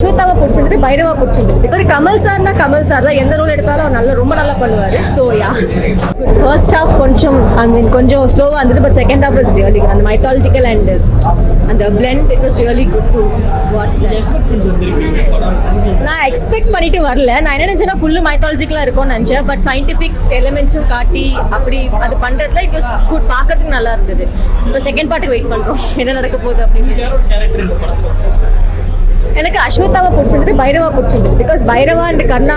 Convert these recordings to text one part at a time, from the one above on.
ஸ்வேதாவை பிடிச்சிருந்தது, பைரவா பிடிச்சிருந்தது. இப்போ கமல் சார்னா கமல் சார் தான், எந்த ரோல் எடுத்தாலும் அவர் ரொம்ப நல்லா பண்ணுவார். ஸோ யா, ஃபர்ஸ்ட் ஹாஃப் கொஞ்சம் ஸ்லோவாக இருந்தது, but second half was really அந்த மைத்தாலஜிக்கல் அண்ட் அந்த blend, it was really good to watch that. நான் எக்ஸ்பெக்ட் பண்ணிட்டு வரல. நான் என்ன நினச்சேன்னா ஃபுல்லு மைத்தாலஜிக்கலாக இருக்கும்னு நினச்சேன். பட் சயின்டிஃபிக் எலிமெண்ட்ஸும் காட்டி அப்படி அது பண்ணுறதுல இட் வாஸ் குட், பார்க்கறதுக்கு நல்லா இருந்தது. இப்போ செகண்ட் பார்ட்டுக்கு வெயிட் பண்ணுறோம், என்ன நடக்க போகுது அப்படின்னு சொல்லி. எனக்கு அஸ்வத்தாவை பிடிச்சிருந்தது, பைரவா பிடிச்சிருந்தது. பிகாஸ் பைரவா அண்ட் கர்ணா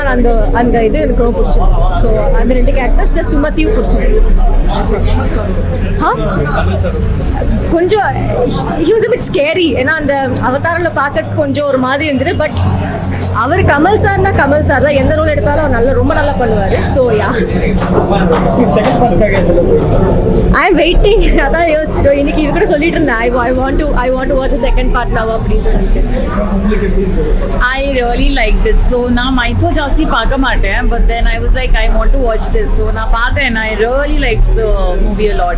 அந்த இது எனக்கு ரொம்ப பிடிச்சிருந்தது. ஸோ அந்த ரெண்டு கேரக்டர்ஸ் ப்ளஸ் சுமதியும் பிடிச்சிருந்தது. கொஞ்சம் he was a bit scary. ஏன்னா அந்த அவதாரில் பார்க்கறதுக்கு கொஞ்சம் ஒரு மாதிரி இருந்தது. பட் அவர் கமல் சார்னா கமல் சார் தான், எந்த ரோல் எடுத்தாலும் அவர் ரொம்ப நல்லா பண்ணுவார். So yeah, I am waiting. அதான் யோசிச்சு இன்னைக்கு இது கூட சொல்லிட்டு இருந்தேன், I want to watch second part now அப்படின்னு சொல்லிட்டு. I really liked it. So now Maitho Jasti paaka maate, but then I was like, I want to watch this. So now paaka, and I really liked the movie a lot.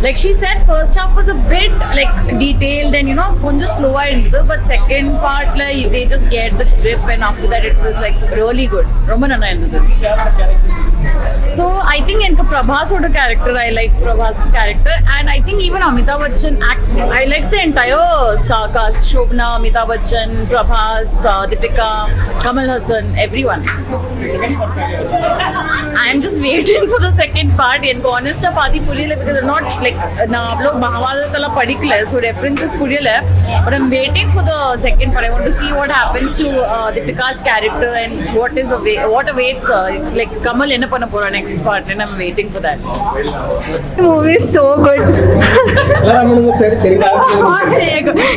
Like she said, first half was a bit like detailed and konja slower irundhu, but second part like they just get the grip, and after that it was like really good. Romba nalla irundhu. So I think enka Prabhas oda character, I like Prabhas character, and I think even Amitabh Bachchan I like the entire star cast. Shobna, Amitabh Bachchan, Prabhas, Deepika, Kamal Hassan, everyone. I am just waiting for the second part. And honest paadi puriyala, because I'm not like na aap log Mahabharata kala padikla, so references puriyala, but I'm waiting for the second part. I want to see what happens to Deepika's character and what awaits like Kamal enna panna pora next part, and I'm waiting for that. The movie is so good.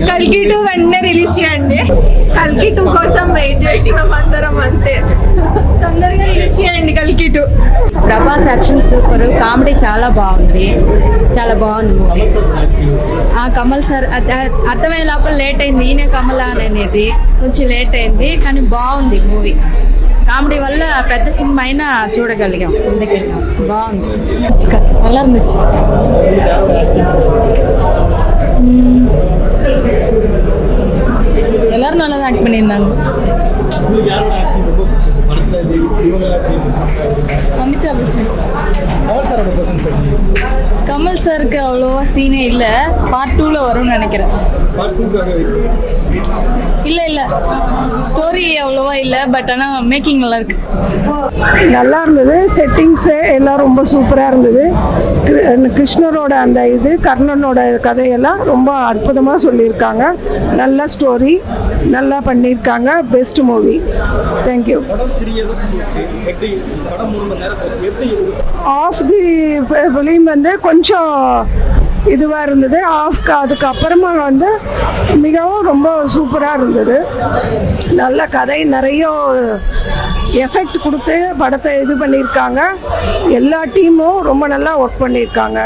Kalki 2 వెంటనే release చేయండి. కల్కి 2 కోసం wait చేస్తున్నాం అందరం, అంతే. తొందరగా release చేయండి కల్కి 2. ప్రభాస్ యాక్షన్ సూపర్, కామెడీ చాలా బాగుంది మూవీ. కమల్ సార్ అర్థమయ్యే లోపల లేట్ అయింది, ఈయన కమల్ అనేది కొంచెం లేట్ అయింది, కానీ బాగుంది మూవీ. కామెడీ వల్ల పెద్ద సినిమా అయినా చూడగలిగాం, అందుకే బాగుంది. நல்லா இருந்துச்சு. எல்லாரும் நல்லா தான் ஆக்ட் பண்ணியிருந்தாங்க. அமிதாப் பச்சன். கமல் சாருக்கு அவ்வளோவா சீனே இல்லை, பார்ட் 2ல வரும்னு நினைக்கிறேன். இல்லை ஸ்டோரி அவ்வளோவா இல்லை, பட் ஆனால் மேக்கிங் நல்லா இருக்கு. நல்லா இருந்தது. செட்டிங்ஸு எல்லாம் ரொம்ப சூப்பராக இருந்தது. கிருஷ்ணரோட அந்த கர்ணனோட கதையெல்லாம் ரொம்ப அற்புதமாக சொல்லியிருக்காங்க. நல்ல ஸ்டோரி, நல்லா பண்ணியிருக்காங்க. Best movie. Thank you. Of the film கொஞ்சம் இதுவாக இருந்தது. அதுக்கப்புறமா மிகவும் ரொம்ப சூப்பராக இருந்தது. நல்ல கதை, நிறைய எஃபெக்ட் கொடுத்து படத்தை இது பண்ணியிருக்காங்க. எல்லா டீமும் ரொம்ப நல்லா ஒர்க் பண்ணியிருக்காங்க.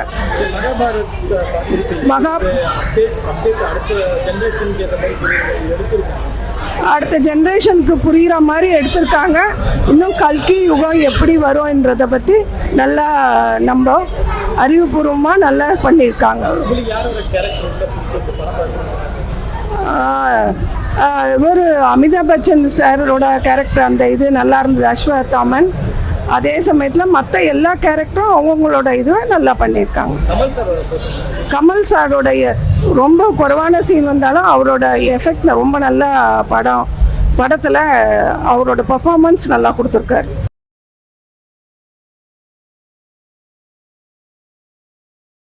அடுத்த ஜென்ரேஷனுக்கு புரிகிற மாதிரி எடுத்திருக்காங்க. இன்னும் கல்கி யுகம் எப்படி வரும்ன்றதை பற்றி நல்லா நம்ம அறிவுபூர்வமாக நல்லா பண்ணியிருக்காங்க. இவர் அமிதாப் பச்சன் சாரோட கேரக்டர் அந்த நல்லா இருந்தது, அஸ்வத்தாமன். அதே சமயத்தில் மற்ற எல்லா கேரக்டரும் அவங்களோட நல்லா பண்ணியிருக்காங்க. கமல் சாரோடைய ரொம்ப குறைவான சீன் வந்தாலும் அவரோட எஃபெக்ட் ரொம்ப நல்ல படத்தில் அவரோட பர்ஃபார்மன்ஸ் நல்லா கொடுத்துருக்காரு.